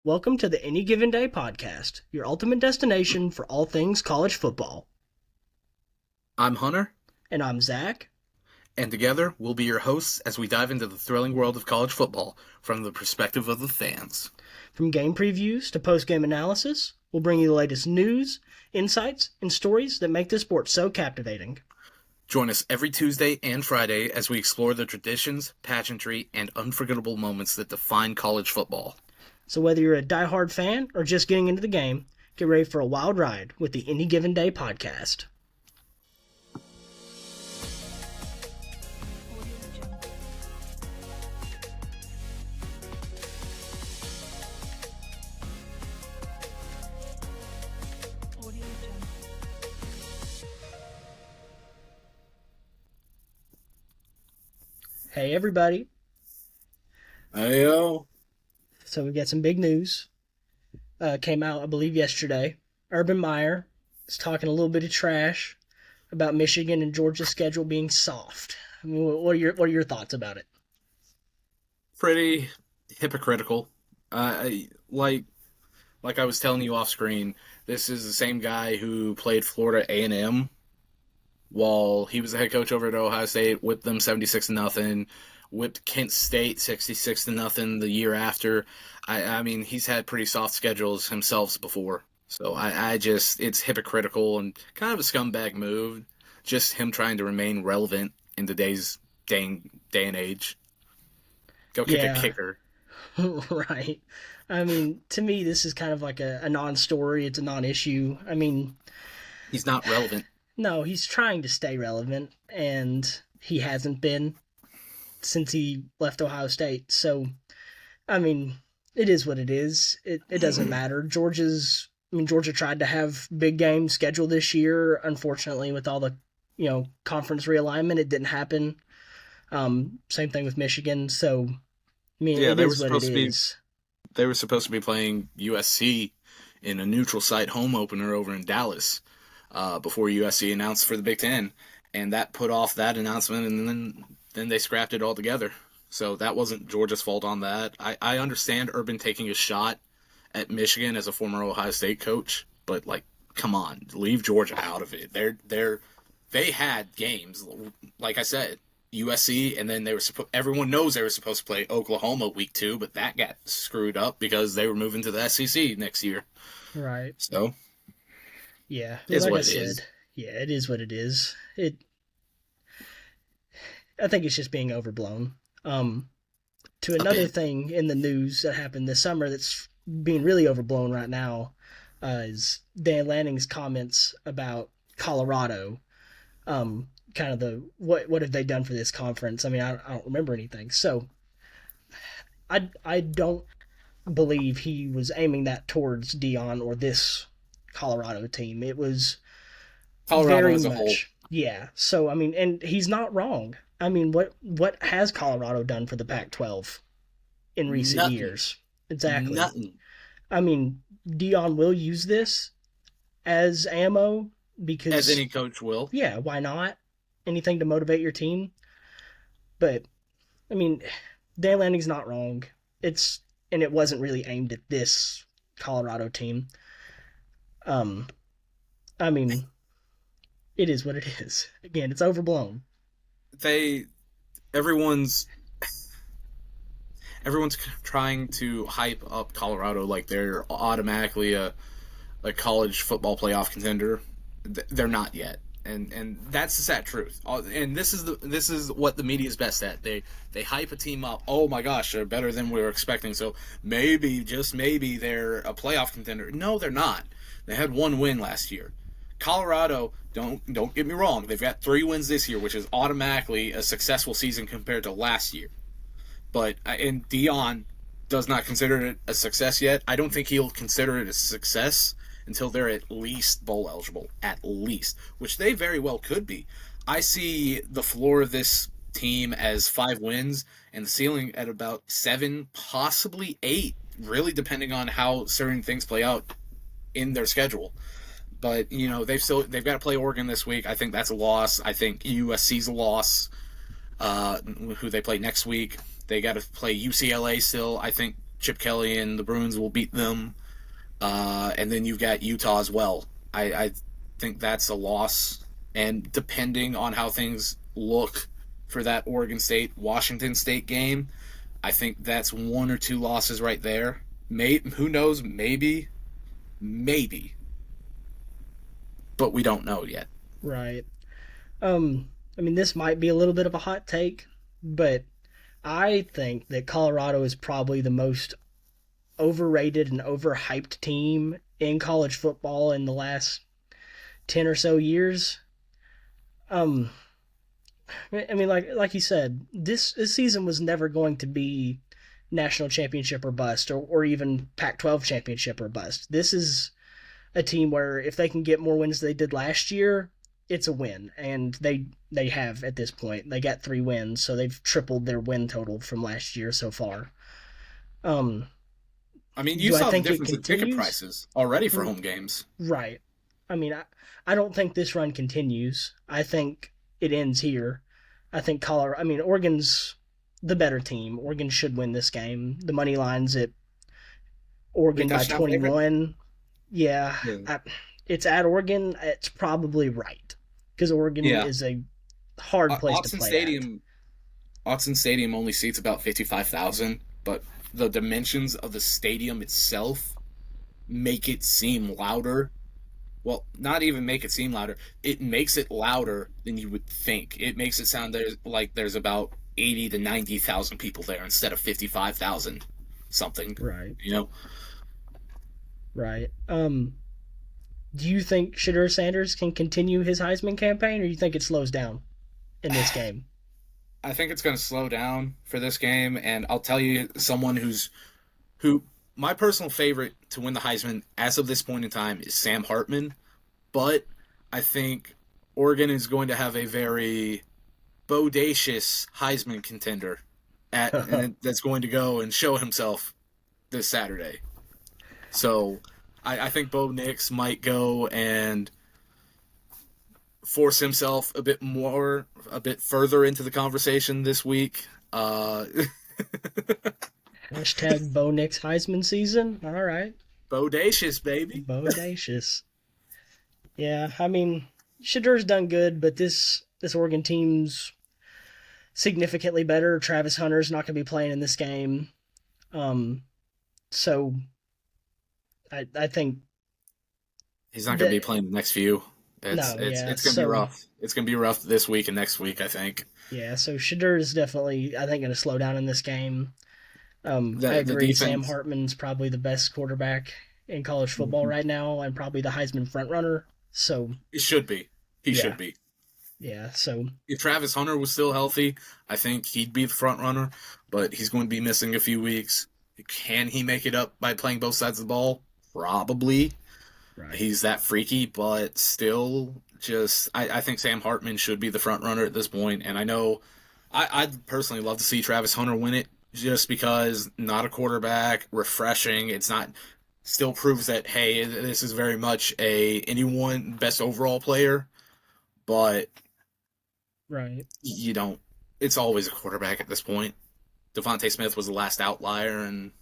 Welcome to the Any Given Day podcast, your ultimate destination for all things college football. I'm Hunter. And I'm Zach. And together, we'll be your hosts as we dive into the thrilling world of college football from the perspective of the fans. From game previews to post-game analysis, we'll bring you the latest news, insights, and stories that make this sport so captivating. Join us every Tuesday and Friday as we explore the traditions, pageantry, and unforgettable moments that define college football. So whether you're a diehard fan or just getting into the game, get ready for a wild ride with the Any Given Day podcast. Hey everybody. Heyo. So we got some big news. Came out, I believe, yesterday. Urban Meyer is talking a little bit of trash about Michigan and Georgia's schedule being soft. I mean, what are your thoughts about it? Pretty hypocritical. Like I was telling you off screen, this is the same guy who played Florida A&M while he was the head coach over at Ohio State, whipped them 76-0. Whipped Kent State 66-0 the year after. I mean, he's had pretty soft schedules himself before. So it's hypocritical and kind of a scumbag move. Just him trying to remain relevant in today's day and age. Go kick a kicker. Right. I mean, to me, this is kind of like a non-story. It's a non-issue. I mean, he's not relevant. No, he's trying to stay relevant, and he hasn't been since he left Ohio State. So, I mean, it is what it is. It doesn't matter. Georgia tried to have big games scheduled this year. Unfortunately, with all the, conference realignment, it didn't happen. Same thing with Michigan. So, I mean, yeah, it is what it is. They were supposed to be playing USC in a neutral site home opener over in Dallas before USC announced for the Big Ten. And that put off that announcement, and then they scrapped it altogether. So that wasn't Georgia's fault on that. I understand Urban taking a shot at Michigan as a former Ohio State coach, but come on, leave Georgia out of it. They had games, like I said, USC, and then everyone knows they were supposed to play Oklahoma week 2, but that got screwed up because they were moving to the SEC next year. Right. So yeah, it's like what it is. Yeah, it is what it is. I think it's just being overblown. To another thing in the news that happened this summer that's being really overblown right now is Dan Lanning's comments about Colorado. Kind of what have they done for this conference? I mean, I don't remember anything. So I don't believe he was aiming that towards Deion or this Colorado team. It was Colorado very as a much whole. Yeah. So I mean, and he's not wrong. I mean, what has Colorado done for the Pac-12 in recent years? Exactly. Nothing. I mean, Deion will use this as ammo because... As any coach will. Yeah, why not? Anything to motivate your team. But, I mean, Dan Lanning's not wrong. And it wasn't really aimed at this Colorado team. I mean, it is what it is. Again, it's overblown. Everyone's trying to hype up Colorado like they're automatically a college football playoff contender. They're not yet, and that's the sad truth. And this is what the media is best at. They hype a team up. Oh my gosh, they're better than we were expecting. So maybe, just maybe, they're a playoff contender. No, they're not. They had one win last year. Colorado, don't get me wrong, they've got 3 wins this year, which is automatically a successful season compared to last year. But and Deion does not consider it a success yet. I don't think he'll consider it a success until they're at least bowl eligible, at least, which they very well could be. I see the floor of this team as 5 wins and the ceiling at about 7, possibly 8, really depending on how certain things play out in their schedule. But, they've got to play Oregon this week. I think that's a loss. I think USC's a loss, who they play next week. They got to play UCLA still. I think Chip Kelly and the Bruins will beat them. And then you've got Utah as well. I think that's a loss. And depending on how things look for that Oregon State Washington State game, I think that's 1 or 2 losses right there. Who knows? Maybe, but we don't know yet. Right. I mean, this might be a little bit of a hot take, but I think that Colorado is probably the most overrated and overhyped team in college football in the last 10 or so years. Um, I mean, like you said, this season was never going to be national championship or bust, or even Pac-12 championship or bust. This is a team where if they can get more wins than they did last year, it's a win, and they have at this point. They got 3 wins, so they've tripled their win total from last year so far. Um, I mean, you do I saw the think it difference in ticket continues? prices already for home games. Right. I mean, I don't think this run continues. I think it ends here. I think Colorado. I mean, Oregon's the better team. Oregon should win this game. The money line's at Oregon Big by touchdown favorite? 21. Yeah, Yeah. it's at Oregon. It's probably right because Oregon Yeah. is a hard place to Autzen play at. Stadium Autzen Stadium only seats about 55,000, but the dimensions of the stadium itself make it seem louder. Well, not even make it seem louder. It makes it louder than you would think. It makes it sound like there's about 80 to 90,000 people there instead of 55,000 something, Right, you know? right. Do you think Shadur Sanders can continue his Heisman campaign, or do you think it slows down in this game? I think it's going to slow down for this game, and I'll tell you someone who my personal favorite to win the Heisman as of this point in time is Sam Hartman, but I think Oregon is going to have a very bodacious Heisman contender and that's going to go and show himself this Saturday. So I think Bo Nix might go and force himself a bit further into the conversation this week. Hashtag Bo Nix Heisman season. All right, Bodacious, baby. bodacious. Yeah, I mean, Shadur's done good, but this Oregon team's significantly better. Travis Hunter's not going to be playing in this game. So I think He's not going to be that playing the next few. no, yeah. It's going to be rough. It's going to be rough this week and next week, I think. Yeah, so Shadur is definitely, I think, going to slow down in this game. I The agree. Sam defense, Hartman's probably the best quarterback in college football right now, and probably the Heisman frontrunner. So it should be. He yeah, should be. yeah. So If Travis Hunter was still healthy, I think he'd be the front runner, but he's going to be missing a few weeks. Can he make it up by playing both sides of the ball? Probably. right, He's that freaky, but still, I think Sam Hartman should be the front runner at this point. And I know I'd personally love to see Travis Hunter win it just because not a quarterback, refreshing. It's not still proves that hey, this is very much a anyone best overall player, but right, you don't. It's always a quarterback at this point. Devontae Smith was the last outlier, and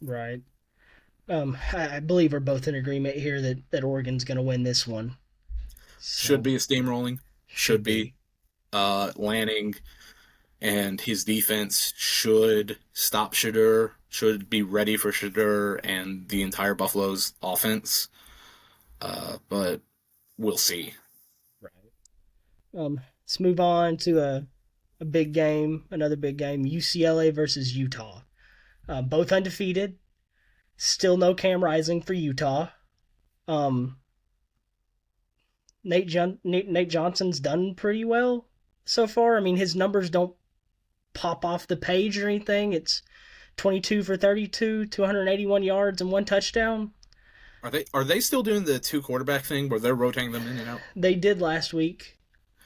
right. I believe we're both in agreement here that Oregon's going to win this one. should So be a steamrolling. Should should be. be Lanning and his defense should stop Shadur, should be ready for Shadur and the entire Buffalo's offense. But we'll see. right. Let's move on to a big game, another big game: UCLA versus Utah. Both undefeated. Still no Cam Rising for Utah. Um, Nate Johnson's done pretty well so far. I mean, his numbers don't pop off the page or anything. It's 22 for 32, 281 yards, and 1 touchdown. Are they still doing the two quarterback thing where they're rotating them in and out? They did last week.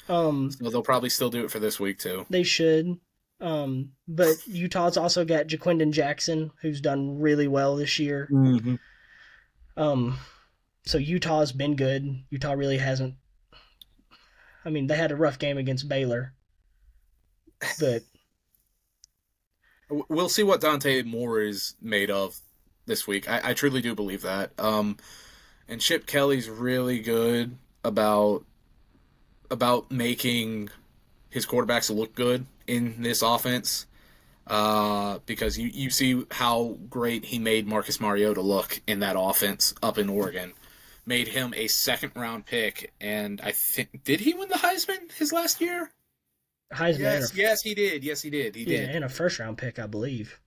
So they'll probably still do it for this week too. They should. But Utah's also got Jaquindon Jackson, who's done really well this year. Mm-hmm. Um, so Utah's been good. Utah really hasn't. I mean, they had a rough game against Baylor, but We'll see what Dante Moore is made of this week. I truly do believe that. And Chip Kelly's really good about making his quarterbacks look good in this offense. Because you see how great he made Marcus Mariota look in that offense up in Oregon. Made him a second round pick, and I think did he win the Heisman his last year? Heisman. Yes, he did. Yes, he did. He did. And a first round pick, I believe.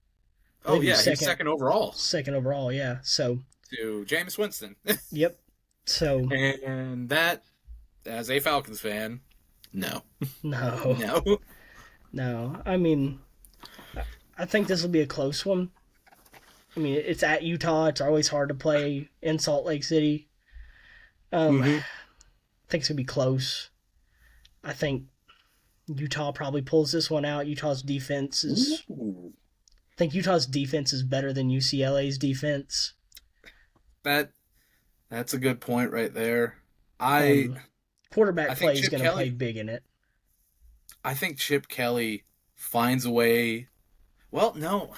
Oh yeah, he's second overall. Second overall, yeah. So to Jameis Winston. Yep. So and that, as a Falcons fan, no. No. I mean, I think this will be a close one. I mean, it's at Utah. It's always hard to play in Salt Lake City. I think it's going to be close. I think Utah probably pulls this one out. Utah's defense is... Ooh. I think Utah's defense is better than UCLA's defense. That's a good point right there. Quarterback play is going to play big in it. I think Chip Kelly finds a way... Well, no.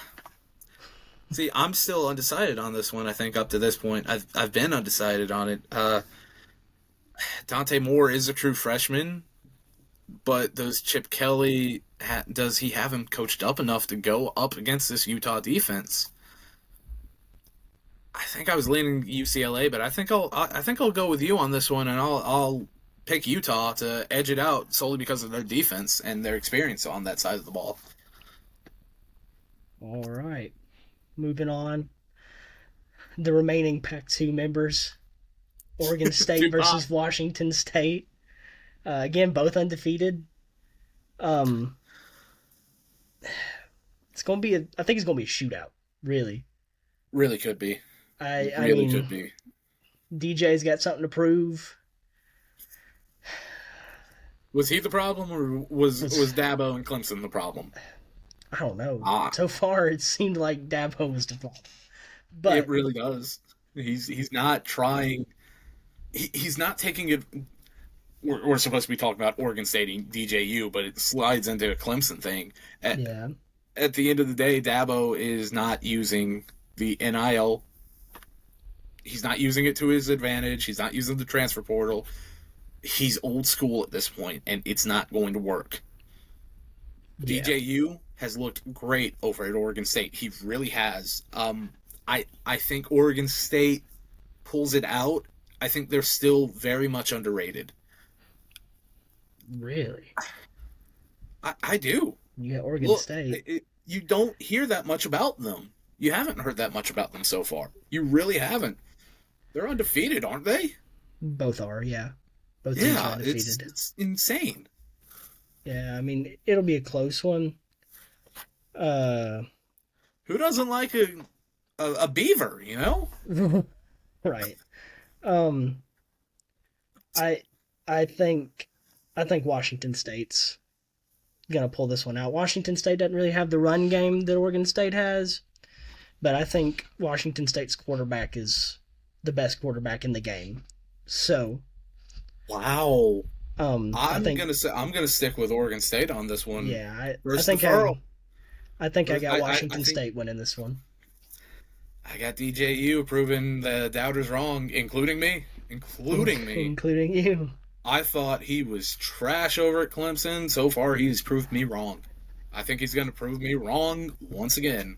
See, I'm still undecided on this one, I think, up to this point. I've been undecided on it. Dante Moore is a true freshman, but does Chip Kelly, does he have him coached up enough to go up against this Utah defense? I think I was leaning UCLA, but I think I'll go with you on this one, and I'll pick Utah to edge it out solely because of their defense and their experience on that side of the ball. All right. Moving on. The remaining Pac-2 members. Oregon State versus Washington State. Again, both undefeated. It's going to be I think it's going to be a shootout, really. Really could be. I mean, could be. DJ's got something to prove. Was he the problem, or was Dabo and Clemson the problem? I don't know. So far, it seemed like Dabo was the problem. But it really does. He's not trying. He's not taking it. We're supposed to be talking about Oregon State and DJU, but it slides into a Clemson thing. At the end of the day, Dabo is not using the NIL. He's not using it to his advantage. He's not using the transfer portal. He's old school at this point, and it's not going to work. Yeah. DJU has looked great over at Oregon State. He really has. I think Oregon State pulls it out. I think they're still very much underrated. Really? I do. You got Oregon State. You don't hear that much about them. You haven't heard that much about them so far. You really haven't. They're undefeated, aren't they? Both are, yeah. Both teams are undefeated. It's insane. Yeah, I mean, it'll be a close one. Who doesn't like a beaver, you know? Right. I think Washington State's gonna pull this one out. Washington State doesn't really have the run game that Oregon State has, but I think Washington State's quarterback is the best quarterback in the game. So, wow. I'm gonna stick with Oregon State on this one. Yeah, I think I got Washington State winning this one. I got DJU proving the doubters wrong, including me. Including you. I thought he was trash over at Clemson. So far, he's proved me wrong. I think he's going to prove me wrong once again.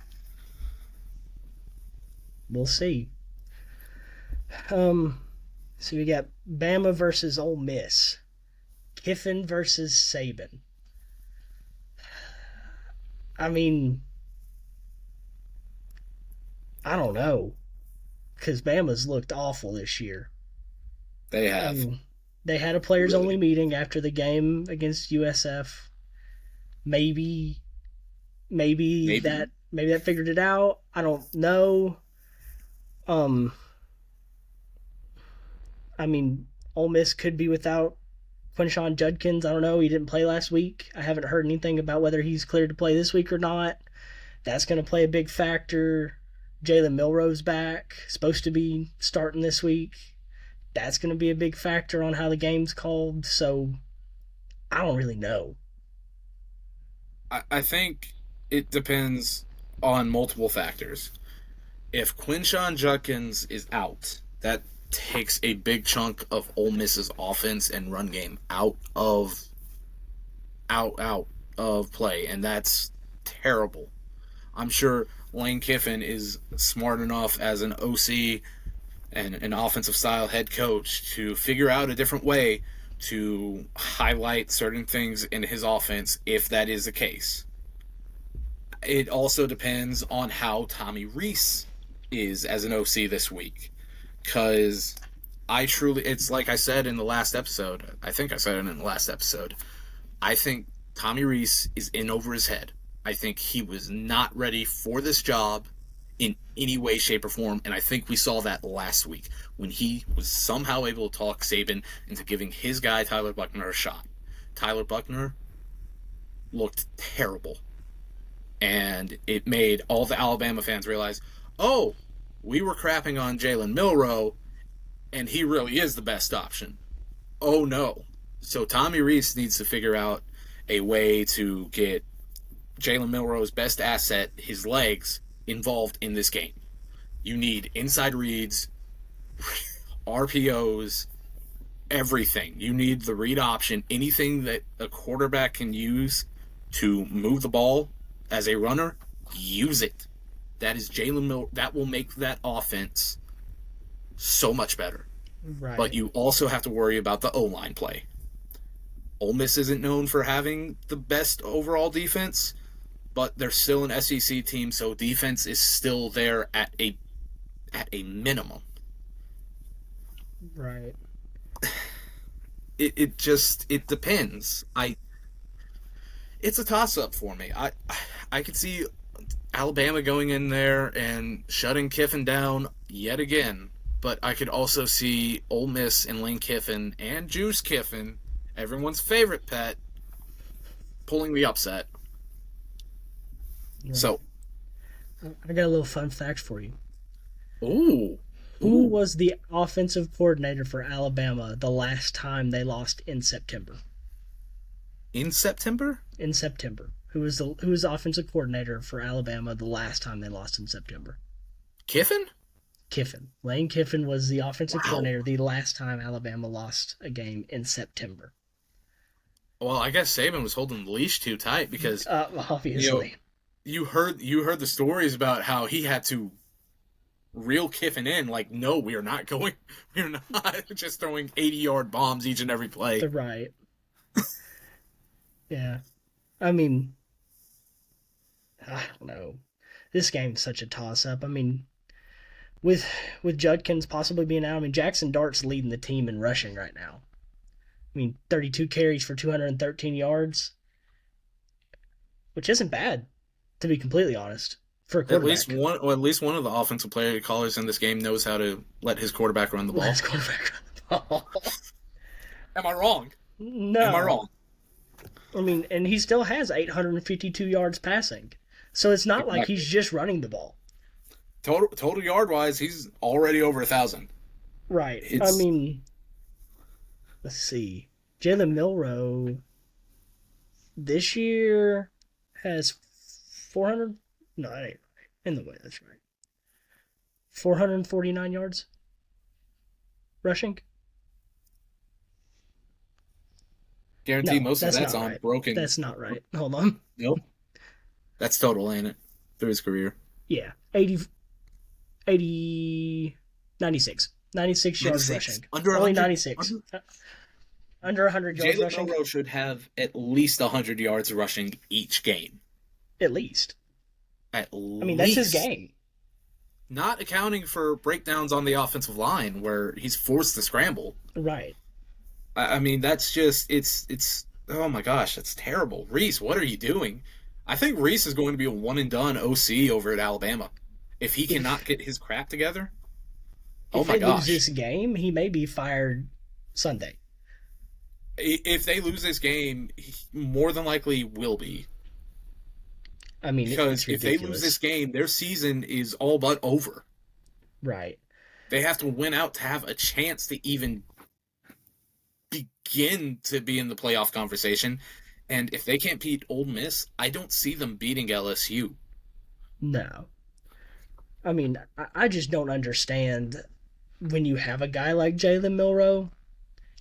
We'll see. So we got Bama versus Ole Miss. Kiffin versus Saban. I mean, I don't know, because Bama's looked awful this year. They have. They had a players-only meeting after the game against USF. Maybe that figured it out. I don't know. I mean, Ole Miss could be without Quinshon Judkins. I don't know. He didn't play last week. I haven't heard anything about whether he's cleared to play this week or not. That's going to play a big factor. Jalen Milroe's back. Supposed to be starting this week. That's going to be a big factor on how the game's called. So, I don't really know. I think it depends on multiple factors. If Quinshon Judkins is out, that takes a big chunk of Ole Miss's offense and run game out of play, and that's terrible. I'm sure Lane Kiffin is smart enough as an OC and an offensive style head coach to figure out a different way to highlight certain things in his offense if that is the case. It also depends on how Tommy Rees is as an OC this week. Because it's like I said in the last episode. I think I said it in the last episode. I think Tommy Rees is in over his head. I think he was not ready for this job in any way, shape, or form. And I think we saw that last week when he was somehow able to talk Saban into giving his guy, Tyler Buchner, a shot. Tyler Buchner looked terrible. And it made all the Alabama fans realize, oh, we were crapping on Jalen Milroe, and he really is the best option. Oh, no. So Tommy Rees needs to figure out a way to get Jalen Milroe's best asset, his legs, involved in this game. You need inside reads, RPOs, everything. You need the read option, anything that a quarterback can use to move the ball as a runner, use it. That is Jalen Milroe. That will make that offense so much better. Right. But you also have to worry about the O-line play. Ole Miss isn't known for having the best overall defense, but they're still an SEC team, so defense is still there at a minimum. Right. It depends. It's a toss-up for me. I could see Alabama going in there and shutting Kiffin down yet again, but I could also see Ole Miss and Lane Kiffin and Juice Kiffin, everyone's favorite pet, pulling the upset. Right. So, I got a little fun fact for you. ooh. Who was the offensive coordinator for Alabama the last time they lost in September? In September? In September. Who was the offensive coordinator for Alabama the last time they lost in September? Kiffin? Kiffin. Lane Kiffin was the offensive coordinator the last time Alabama lost a game in September. Well, I guess Saban was holding the leash too tight because Obviously. You heard the stories about how he had to reel Kiffin in. Like, no, we're not just throwing 80-yard bombs each and every play. Right. Yeah. I mean, I don't know. This game's such a toss-up. I mean, with Judkins possibly being out, I mean, Jackson Dart's leading the team in rushing right now. I mean, 32 carries for 213 yards, which isn't bad, to be completely honest, for a quarterback. At least one of the offensive player callers in this game knows how to let his quarterback run the ball. Let his quarterback run the ball. Am I wrong? No. Am I wrong? I mean, and he still has 852 yards passing. So it's not like he's just running the ball. Total yard-wise, he's already over 1,000. Right. I mean, let's see. Jalen Milroe this year has 400. No, that ain't right. In the way, that's right. 449 yards rushing. Guarantee most of that's on right. broken. That's not right. Hold on. Nope. That's total, ain't it? Through his career. Yeah. 96. 96 yards rushing. Only 96. Under 100 yards rushing. Jalen Milroe should have at least 100 yards rushing each game. At least. I mean, that's his game. Not accounting for breakdowns on the offensive line where he's forced to scramble. Right. I mean, that's just, it's oh my gosh, that's terrible. Rees, what are you doing? I think Rees is going to be a one-and-done OC over at Alabama. If he cannot get his crap together, oh my gosh. If they lose this game, he may be fired Sunday. If they lose this game, he more than likely will be. I mean, because if they lose this game, their season is all but over. Right. They have to win out to have a chance to even begin to be in the playoff conversation. And if they can't beat Ole Miss, I don't see them beating LSU. No. I mean, I just don't understand when you have a guy like Jalen Milrow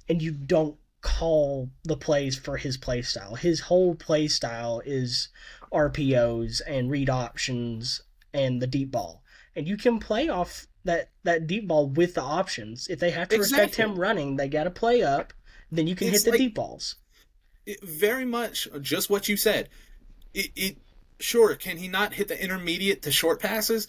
and you don't call the plays for his play style. His whole play style is RPOs and read options and the deep ball. And you can play off that deep ball with the options. If they have to respect Exactly. him running, they got to play up. Then you can hit It's the like deep balls. very much just what you said. It sure, can he not hit the intermediate to short passes?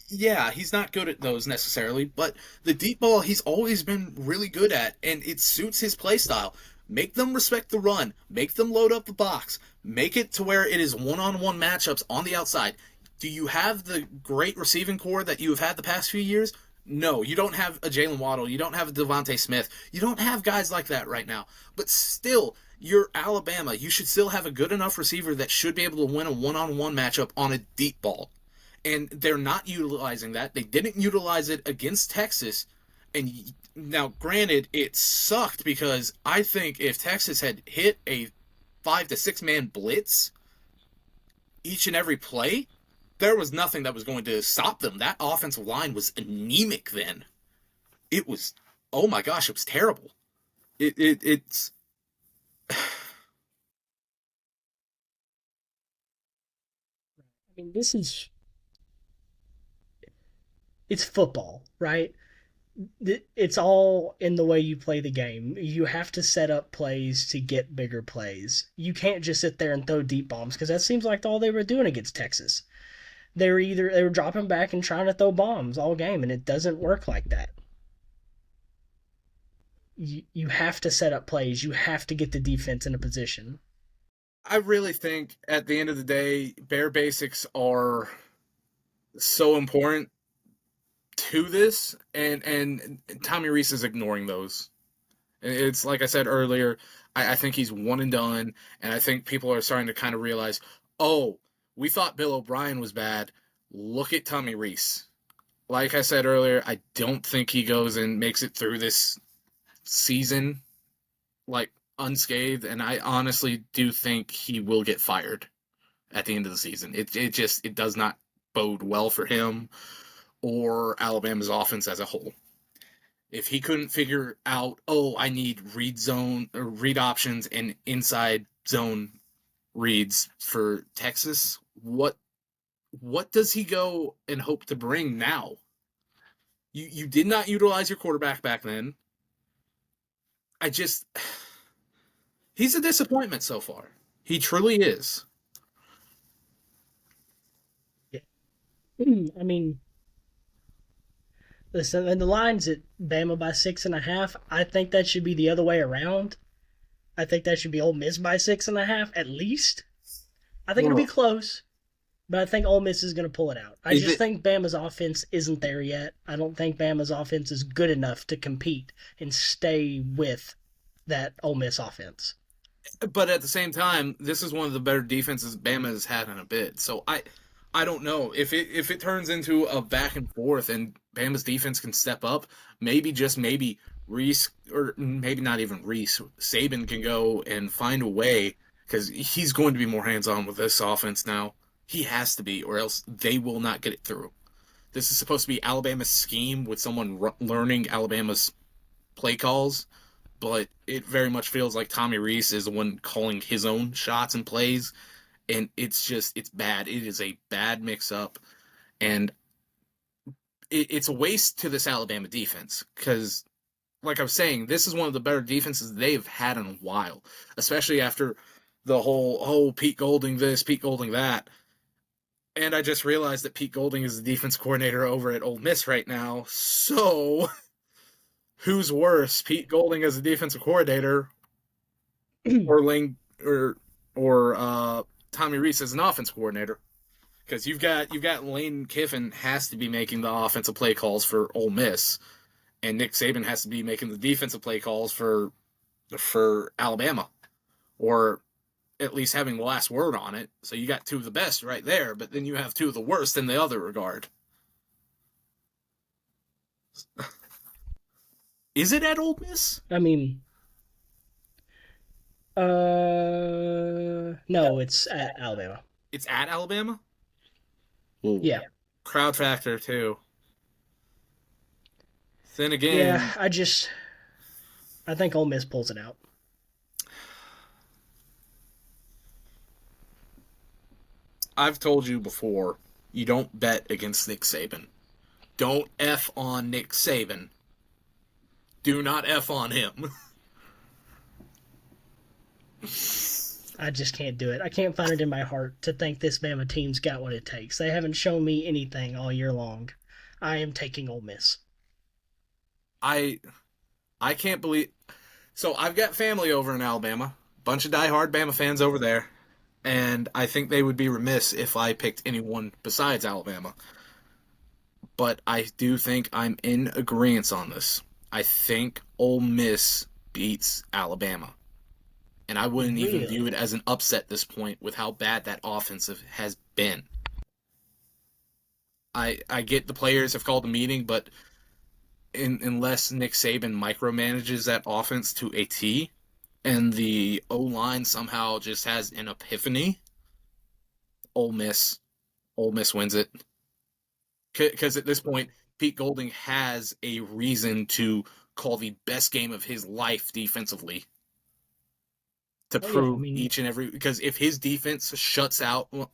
Yeah, he's not good at those necessarily, but the deep ball he's always been really good at, and it suits his play style. Make them respect the run, make them load up the box, make it to where it is one-on-one matchups on the outside. Do you have the great receiving core that you have had the past few years? No, you don't have a Jalen Waddle, you don't have a Devontae Smith, you don't have guys like that right now. But still, you're Alabama. You should still have a good enough receiver that should be able to win a one-on-one matchup on a deep ball, and they're not utilizing that. They didn't utilize it against Texas. And now, granted, it sucked because I think if Texas had hit a 5 to 6 man blitz each and every play, there was nothing that was going to stop them. That offensive line was anemic then. It was, oh my gosh, it was terrible. It's I mean, it's football, right? It's all in the way you play the game. You have to set up plays to get bigger plays. You can't just sit there and throw deep bombs because that seems like all they were doing against Texas. They were dropping back and trying to throw bombs all game, and it doesn't work like that. You have to set up plays. You have to get the defense in a position. I really think at the end of the day, bare basics are so important to this, and Tommy Reese is ignoring those. It's like I said earlier, I think he's one and done, and I think people are starting to kind of realize, oh, we thought Bill O'Brien was bad. Look at Tommy Reese. Like I said earlier, I don't think he goes and makes it through this season like unscathed, and I honestly do think he will get fired at the end of the season. It does not bode well for him or Alabama's offense as a whole. If he couldn't figure out, oh, I need read zone or read options and inside zone reads for Texas, what does he go and hope to bring now? You did not utilize your quarterback back then. I just he's a disappointment so far. He truly is. Yeah. I mean, listen, and the line's at Bama by 6.5. I think that should be the other way around. I think that should be Ole Miss by 6.5 at least. I think it'll be Well, close, but I think Ole Miss is going to pull it out. I is just it think Bama's offense isn't there yet. I don't think Bama's offense is good enough to compete and stay with that Ole Miss offense. but at the same time, this is one of the better defenses Bama has had in a bit. So I don't know if it turns into a back and forth and Bama's defense can step up. Maybe just maybe Reese or maybe not even Reese Saban can go and find a way because he's going to be more hands on with this offense now. He has to be, or else they will not get it through. This is supposed to be Alabama's scheme with someone learning Alabama's play calls, but it very much feels like Tommy Reese is the one calling his own shots and plays, and it's bad. It is a bad mix up, and it's a waste to this Alabama defense because, like I was saying, this is one of the better defenses they've had in a while, especially after the whole Pete Golding this, Pete Golding that. And I just realized that Pete Golding is the defense coordinator over at Ole Miss right now. So who's worse, Pete Golding as a defensive coordinator, or Lane or Tommy Reese as an offense coordinator? Because you've got Lane Kiffin has to be making the offensive play calls for Ole Miss, and Nick Saban has to be making the defensive play calls for Alabama, or at least having the last word on it. So you got two of the best right there, but then you have two of the worst in the other regard. Is it at Ole Miss? I mean, No, it's at Alabama. It's at Alabama. Ooh. Yeah, Crowd factor too. Then yeah. again, I think Ole Miss pulls it out. I've told you before, you don't bet against Nick Saban. Don't F on Nick Saban. Do not F on him. I just can't do it. I can't find it in my heart to think this Bama team's got what it takes. They haven't shown me anything all year long. I am taking Ole Miss. I I can't believe. So I've got family over in Alabama, bunch of diehard Bama fans over there, and I think they would be remiss if I picked anyone besides Alabama. But I do think I'm in agreement on this. I think Ole Miss beats Alabama. And I wouldn't even view Really? it as an upset at this point with how bad that offensive has been. I get the players have called a meeting, but unless Nick Saban micromanages that offense to a T, and the O line somehow just has an epiphany, Ole Miss, Ole Miss wins it. Because at this point, Pete Golding has a reason to call the best game of his life defensively to Oh yeah, I prove mean, each and every. Because if his defense shuts out, and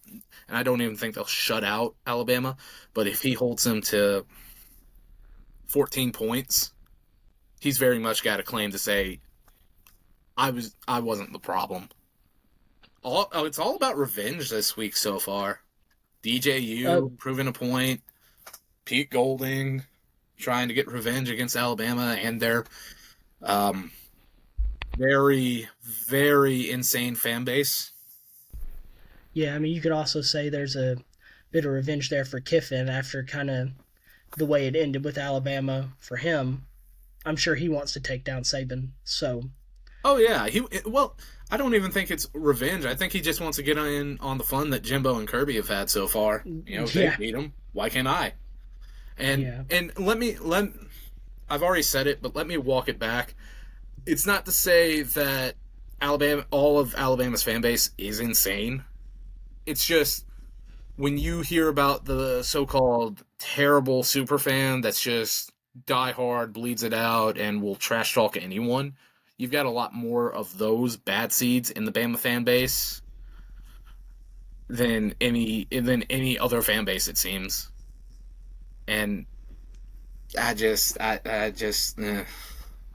I don't even think they'll shut out Alabama, but if he holds them to 14 points, he's very much got a claim to say I wasn't the problem. It's all about revenge this week so far. uh, DJU proving a point. Pete Golding trying to get revenge against Alabama and their um, very, very insane fan base. yeah, I mean, you could also say there's a bit of revenge there for Kiffin after kind of the way it ended with Alabama for him. I'm sure he wants to take down Saban. So, Oh yeah, well, I don't even think it's revenge. I think he just wants to get in on the fun that Jimbo and Kirby have had so far. You know, they yeah, beat him. Why can't I? yeah. And let I've already said it, but let me walk it back. It's not to say that Alabama, all of Alabama's fan base is insane. It's just when you hear about the so-called terrible super fan that's just die hard, bleeds it out, and will trash talk anyone, you've got a lot more of those bad seeds in the Bama fan base than any other fan base, it seems. And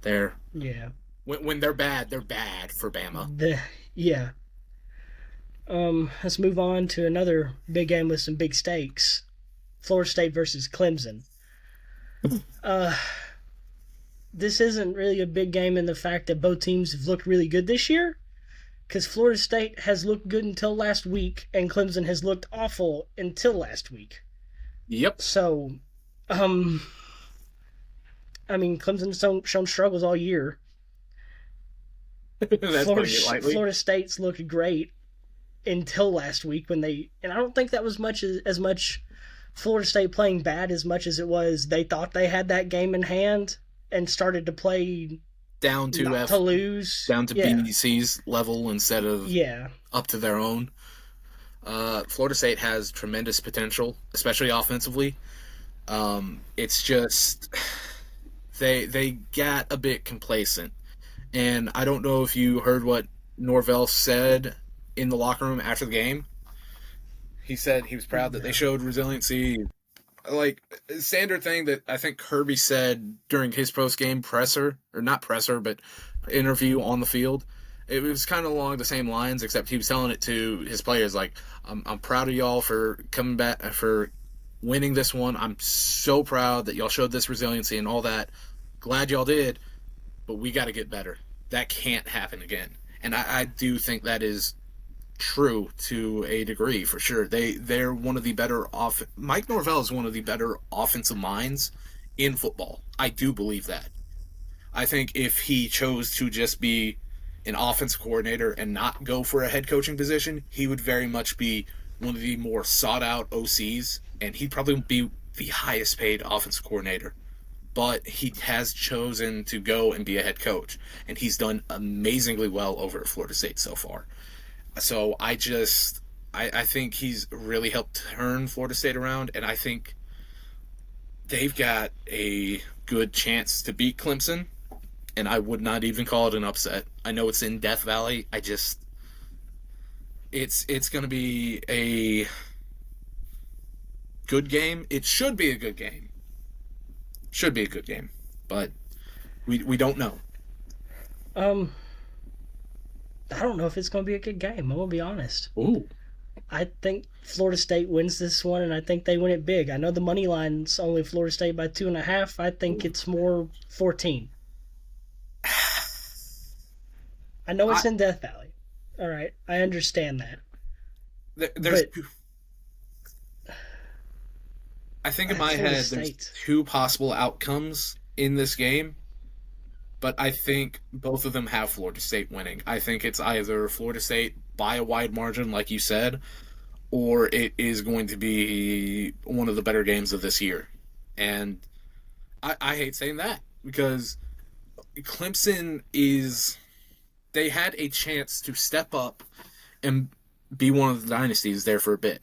they're Yeah. when they're bad for Bama. Yeah. Let's move on to another big game with some big stakes. Florida State versus Clemson. Uh, this isn't really a big game in the fact that both teams have looked really good this year, because Florida State has looked good until last week, and Clemson has looked awful until last week. Yep, So, um, I mean, Clemson's shown struggles all year. that's putting it lightly. Florida State's looked great until last week when and I don't think that was as much Florida State playing bad as much as it was they thought they had that game in hand and started to play Down to not to lose. down to Yeah, BDC's level instead of yeah, up to their own. Florida State has tremendous potential, especially offensively. It's just they got a bit complacent, and I don't know if you heard what Norvell said in the locker room after the game. He said he was proud that they showed resiliency. Like standard thing that I think Kirby said during his post game presser, or not presser, but interview on the field. It was kind of along the same lines, except he was telling it to his players like, I'm proud of y'all for coming back, for winning this one. I'm so proud that y'all showed this resiliency and all that. Glad y'all did, but we got to get better. That can't happen again. And I do think that is true to a degree for sure. They're one of the better Mike Norvell is one of the better offensive minds in football. I do believe that. I think if he chose to just be an offensive coordinator and not go for a head coaching position, he would very much be one of the more sought out OCs, and he'd probably be the highest paid offensive coordinator but he has chosen to go and be a head coach, and he's done amazingly well over at Florida State so far. So I think he's really helped turn Florida State around, and I think they've got a good chance to beat Clemson, and I would not even call it an upset. I know it's in Death Valley. It's going to be a good game. It should be a good game. Should be a good game, but we don't know. I don't know if it's going to be a good game. I'm going to be honest. Ooh. I think Florida State wins this one, and I think they win it big. I know the money line's only Florida State by 2.5. I think it's more 14. I know it's in Death Valley. All right, I understand that. There's, I think in my head, there's two possible outcomes in this game, but I think both of them have Florida State winning. I think it's either Florida State by a wide margin, like you said, or it is going to be one of the better games of this year. And I hate saying that because Clemson they had a chance to step up and be one of the dynasties there for a bit.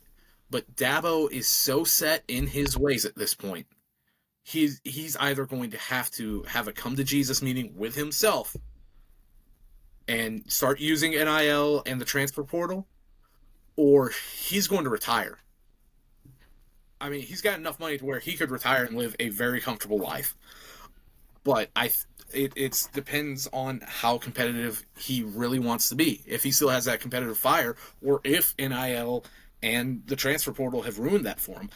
But Dabo is so set in his ways at this point. He's either going to have a come to Jesus meeting with himself and start using NIL and the transfer portal, or he's going to retire. I mean, he's got enough money to where he could retire and live a very comfortable life. But it depends on how competitive he really wants to be. If he still has that competitive fire, or if NIL and the transfer portal have ruined that for him.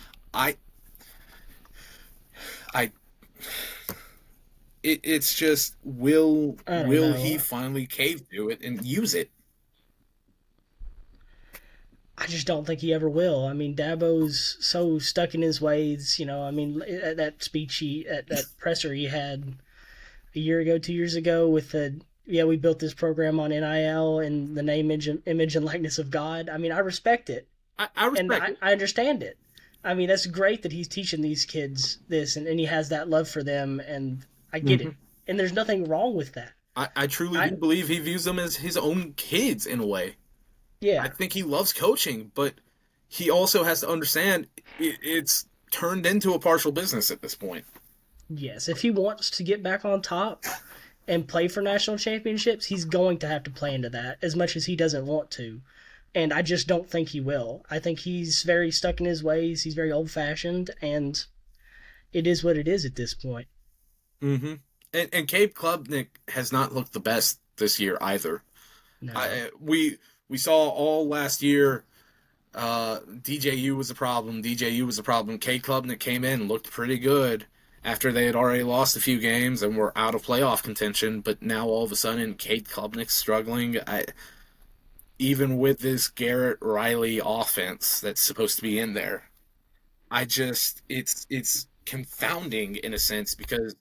It's just will he finally cave to it and use it? I just don't think he ever will. I mean, Dabo's so stuck in his ways. I mean, at that speech at that presser he had a year ago, 2 years ago, with we built this program on NIL and the name, image and likeness of God. I mean, I respect it. I respect it. I understand it. I mean, that's great that he's teaching these kids this, and he has that love for them, and I get it. And there's nothing wrong with that. I truly do believe he views them as his own kids in a way. Yeah. I think he loves coaching, but he also has to understand it's turned into a partial business at this point. Yes, if he wants to get back on top and play for national championships, he's going to have to play into that as much as he doesn't want to. And I just don't think he will. I think he's very stuck in his ways. He's very old-fashioned, and it is what it is at this point. Mm-hmm. And Cade Klubnik has not looked the best this year either. No. We saw all last year DJU was a problem. Cade Klubnik came in and looked pretty good after they had already lost a few games and were out of playoff contention. But now all of a sudden, Cade Klubnik's struggling. Even with this Garrett Riley offense that's supposed to be in there, it's confounding in a sense because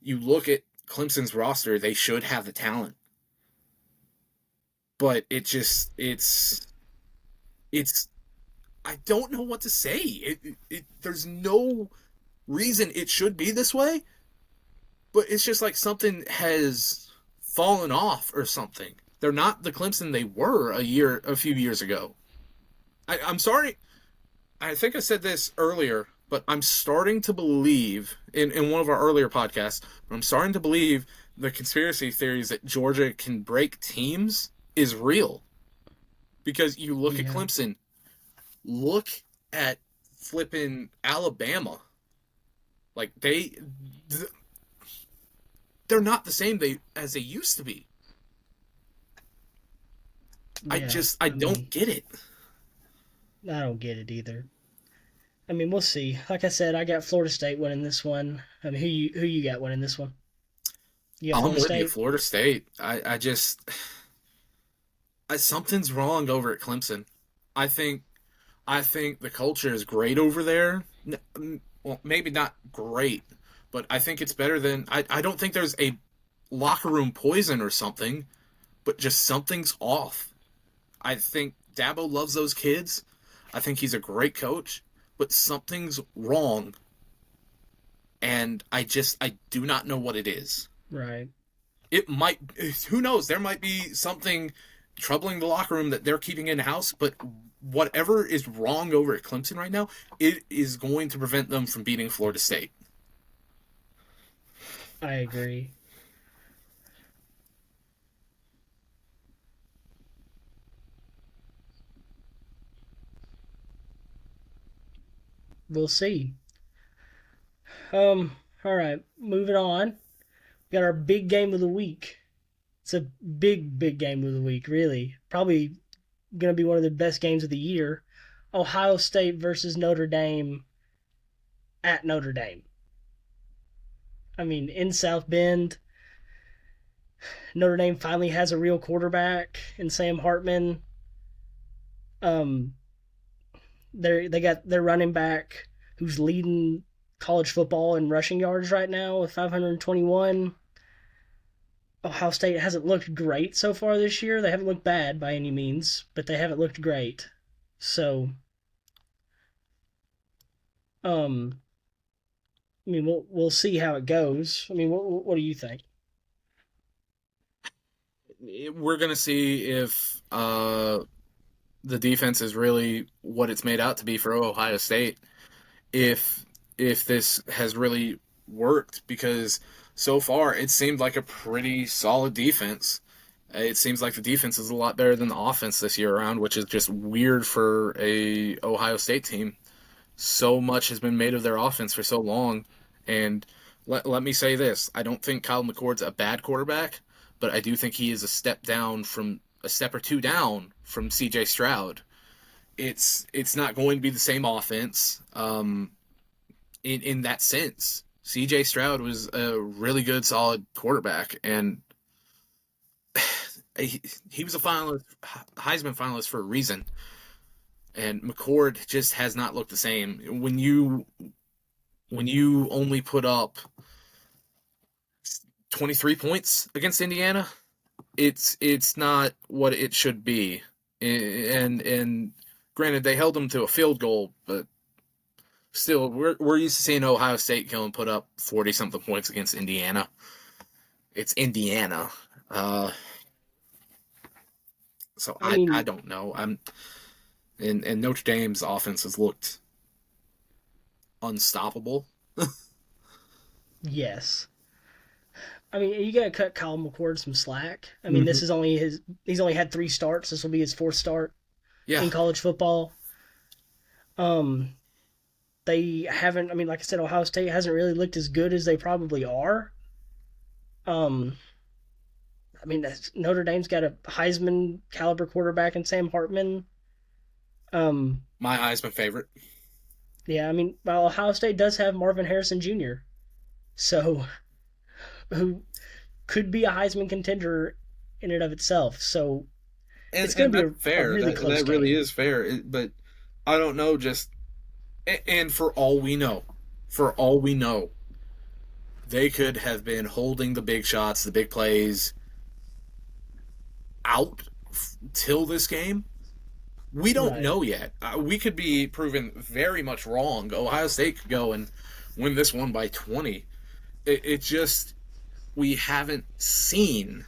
you look at Clemson's roster, they should have the talent. But it's I don't know what to say. There's no reason it should be this way, but it's just like something has fallen off or something. They're not the Clemson they were a few years ago. I'm sorry. I think I said this earlier, but I'm starting to believe in one of our earlier podcasts, I'm starting to believe the conspiracy theories that Georgia can break teams is real. Because you look at Clemson, look at flipping Alabama. Like they're not the same as they used to be. Yeah, I don't get it. I don't get it either. I mean, we'll see. Like I said, I got Florida State winning this one. I mean, who you got winning this one? You got I'm with you, Florida State. Something's wrong over at Clemson. I think the culture is great over there. Well, maybe not great, but I think it's better than. I don't think there's a locker room poison or something, but just something's off. I think Dabo loves those kids. I think he's a great coach, but something's wrong. and I do not know what it is. Right. It might, who knows? There might be something troubling the locker room that they're keeping in house, but whatever is wrong over at Clemson right now, it is going to prevent them from beating Florida State. I agree. We'll see. All right, moving on. We got our big game of the week. It's a big game of the week, really. Probably going to be one of the best games of the year. Ohio State versus Notre Dame at Notre Dame. I mean, in South Bend, Notre Dame finally has a real quarterback in Sam Hartman. Um, they got their running back who's leading college football in rushing yards right now with 521. Ohio State hasn't looked great so far this year. They haven't looked bad by any means, but they haven't looked great. So, I mean, we'll see how it goes. I mean, what do you think? We're going to see if the defense is really what it's made out to be for Ohio State. If this has really worked, because so far it seemed like a pretty solid defense. It seems like the defense is a lot better than the offense this year around, which is just weird for a Ohio State team. So much has been made of their offense for so long, and let me say this: I don't think Kyle McCord's a bad quarterback, but I do think he is a step or two down from C.J. Stroud. It's not going to be the same offense. In that sense, C.J. Stroud was a really good, solid quarterback, and he was a finalist, Heisman finalist for a reason. And McCord just has not looked the same. When you only put up 23 points against Indiana, it's not what it should be. And granted, they held them to a field goal, but still, we're used to seeing Ohio State go and put up 40-something points against Indiana. It's Indiana. So I mean, I don't know. And Notre Dame's offense has looked unstoppable. yes. I mean, you gotta cut Kyle McCord some slack. I mean, this is only he's only had 3 starts. This will be his 4th start in college football. They haven't. I mean, like I said, Ohio State hasn't really looked as good as they probably are. I mean, Notre Dame's got a Heisman caliber quarterback in Sam Hartman. My Heisman favorite. Yeah, I mean, well, Ohio State does have Marvin Harrison Jr., so who could be a Heisman contender in and of itself. So it's going to be fair. A really close that game. really is fair. But I don't know. And for all we know, they could have been holding the big shots, the big plays out till this game. We don't know yet. We could be proven very much wrong. Ohio State could go and win this one by 20. It just, we haven't seen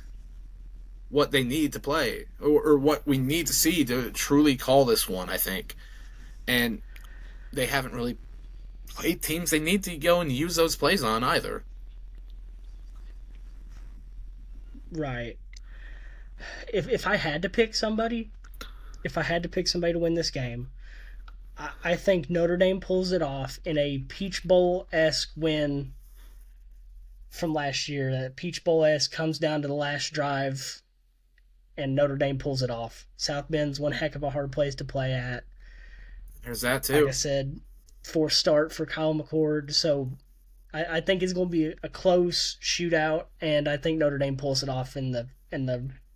what they need to play or what we need to see to truly call this one, I think. And they haven't really played teams they need to go and use those plays on either. Right. If I had to pick somebody, to win this game, I think Notre Dame pulls it off in a Peach Bowl-esque win from last year. That Peach Bowl-esque comes down to the last drive, and Notre Dame pulls it off. South Bend's one heck of a hard place to play at. There's that too. Like I said, 4th start for Kyle McCord, so I think it's going to be a close shootout, and I think Notre Dame pulls it off in the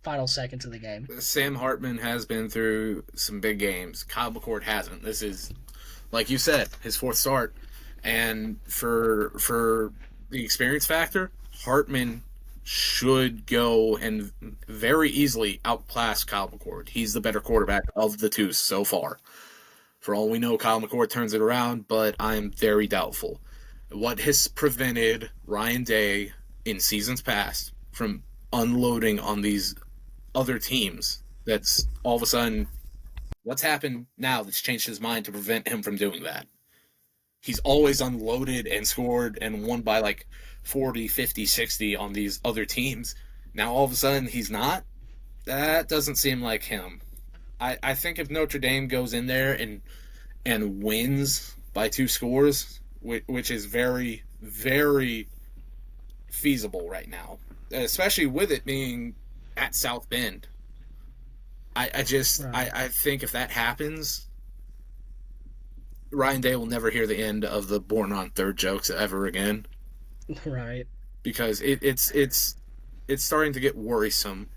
final seconds of the game. Sam Hartman has been through some big games. Kyle McCord hasn't. This is, like you said, his 4th start. And for the experience factor, Hartman should go and very easily outclass Kyle McCord. He's the better quarterback of the two so far. For all we know, Kyle McCord turns it around, but I'm very doubtful. What has prevented Ryan Day in seasons past from unloading on these other teams? That's all of a sudden, what's happened now that's changed his mind to prevent him from doing that? He's always unloaded and scored and won by like 40, 50, 60 on these other teams. Now all of a sudden he's not. That doesn't seem like him. I think if Notre Dame goes in there and wins by 2 scores, which is very, very feasible right now, especially with it being at South Bend. Right. I think if that happens, Ryan Day will never hear the end of the born on third jokes ever again, Right. because it's starting to get worrisome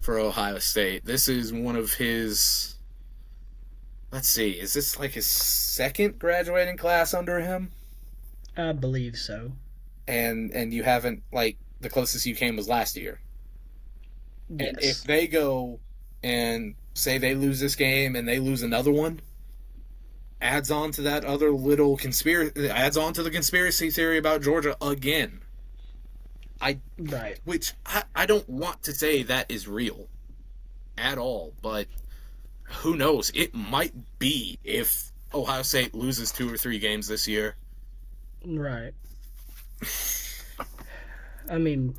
for Ohio State. This is one of his. Let's see, is this like his second graduating class under him? I believe so. And you haven't, like, the closest you came was last year. And if Yes. they go and say they lose this game and they lose another one, adds on to that other little conspiracy, adds on to the conspiracy theory about Georgia again. I Right. which I don't want to say that is real at all, but who knows? It might be if Ohio State loses 2 or 3 games this year. Right. I mean,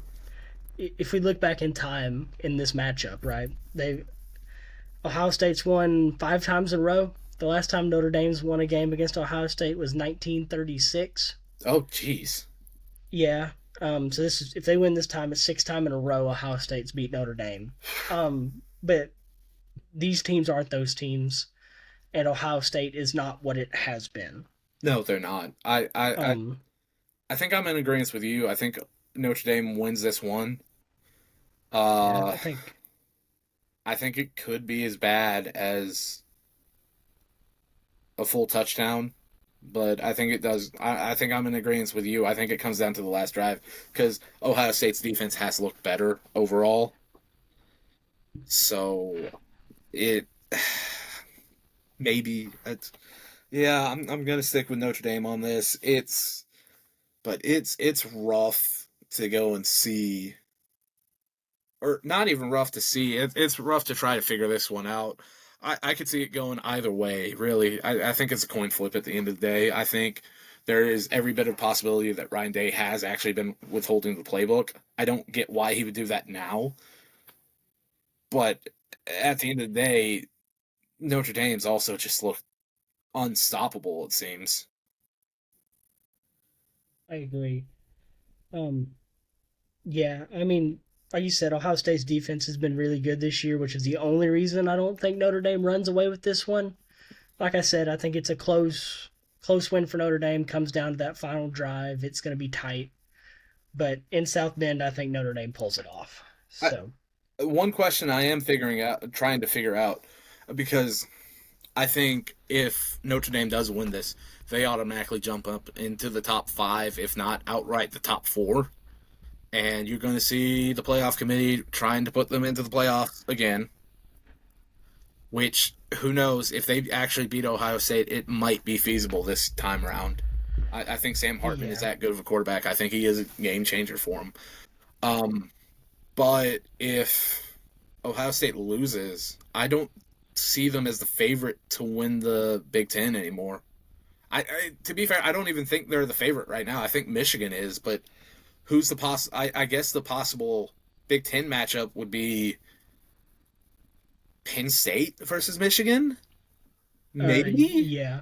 if we look back in time in this matchup, right? They Ohio State's won 5 times in a row. The last time Notre Dame's won a game against Ohio State was 1936. Oh, jeez. Yeah. So this is if they win this time, it's 6 time in a row Ohio State's beat Notre Dame. But these teams aren't those teams, and Ohio State is not what it has been. No, they're not. Um, I think I'm in agreement with you. I think Notre Dame wins this one. yeah, Uh, I think I think it could be as bad as a full touchdown, but I think it does. I think I'm in agreement with you. I think it comes down to the last drive because Ohio State's defense has looked better overall. So it maybe it's, yeah. I'm gonna stick with Notre Dame on this. It's rough to go and see, or not even rough to see. It's rough to try to figure this one out. I could see it going either way, really. I think it's a coin flip at the end of the day. I think there is every bit of possibility that Ryan Day has actually been withholding the playbook. I don't get why he would do that now, but at the end of the day, Notre Dame's also just looked unstoppable, it seems. I agree. Um, yeah, I mean, like you said, Ohio State's defense has been really good this year, which is the only reason I don't think Notre Dame runs away with this one. Like I said, I think it's a close win for Notre Dame. Comes down to that final drive. It's going to be tight, but in South Bend, I think Notre Dame pulls it off. I, So one question I am trying to figure out, because I think if Notre Dame does win this, they automatically jump up into the top 5, if not outright the top 4. And you're going to see the playoff committee trying to put them into the playoffs again. Which, who knows, if they actually beat Ohio State, it might be feasible this time around. I think Sam Hartman is yeah, that good of a quarterback. I think he is a game changer for him. Um, but if Ohio State loses, I don't see them as the favorite to win the Big Ten anymore. To be fair, I don't even think they're the favorite right now. I think Michigan is, but who's the I guess the possible Big Ten matchup would be Penn State versus Michigan, maybe. yeah,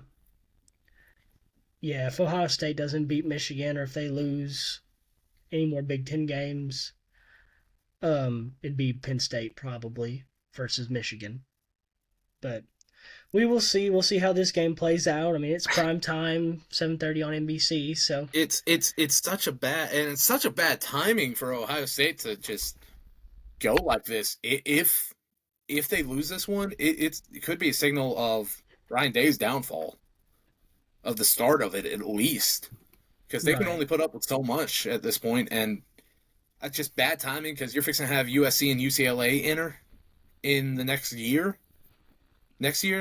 yeah. If Ohio State doesn't beat Michigan, or if they lose any more Big Ten games, it'd be Penn State probably versus Michigan. But we will see. We'll see how this game plays out. I mean, it's prime time, 7:30 on NBC. So It's such a bad, and it's such a bad timing for Ohio State to just go like this. If they lose this one, it could be a signal of Ryan Day's downfall, of the start of it at least, because they can right, only put up with so much at this point, and that's just bad timing because you're fixing to have USC and UCLA enter in the next year.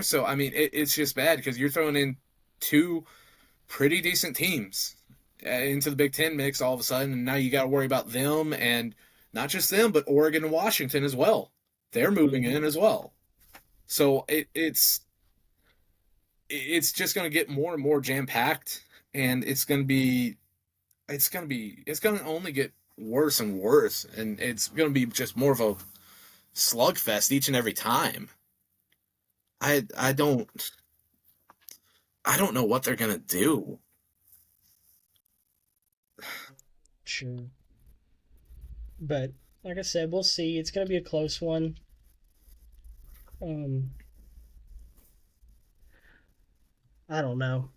So I mean, it's just bad because you're throwing in 2 pretty decent teams into the Big Ten mix all of a sudden, and now you got to worry about them, and not just them, but Oregon and Washington as well. They're moving in as well. So it's just going to get more and more jam packed, and it's going to only get worse and worse, and it's going to be just more of a slugfest each and every time. I don't know what they're going to do. Sure. But like I said, we'll see. It's going to be a close one. I don't know.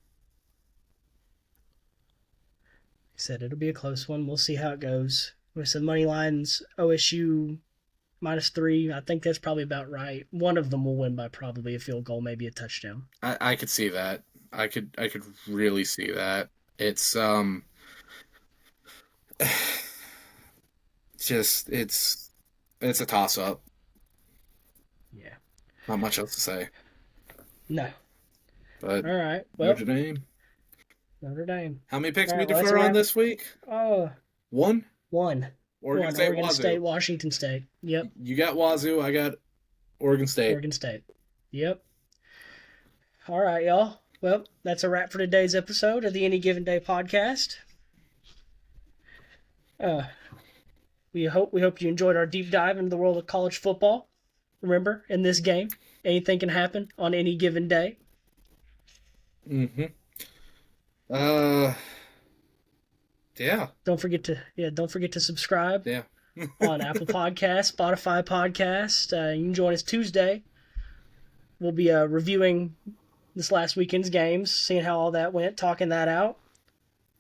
Like I said, it'll be a close one. We'll see how it goes. With some money lines, OSU -3. I think that's probably about right. One of them will win by probably a field goal, maybe a touchdown. I could see that. I could really see that. It's just it's a toss up. Yeah. Not much else to say. No. But all right. Well, Notre Dame. Notre Dame. How many picks All we right, well, defer on this week? Oh, One? one. Oregon State, Oregon Wazoo. State, Washington State. Yep. You got Wazoo, I got Oregon State. Oregon State. Yep. All right, y'all. Well, that's a wrap for today's episode of the Any Given Day podcast. We hope you enjoyed our deep dive into the world of college football. Remember, in this game, anything can happen on any given day. Mm-hmm. Yeah. Don't forget to subscribe. Yeah. On Apple Podcasts, Spotify Podcast. You can join us Tuesday. We'll be reviewing this last weekend's games, seeing how all that went, talking that out.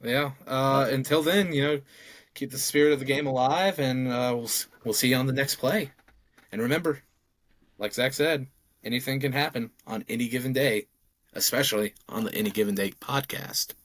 Yeah. Until then, keep the spirit of the game alive, and we'll see you on the next play. And remember, like Zach said, anything can happen on any given day, especially on the Any Given Day podcast.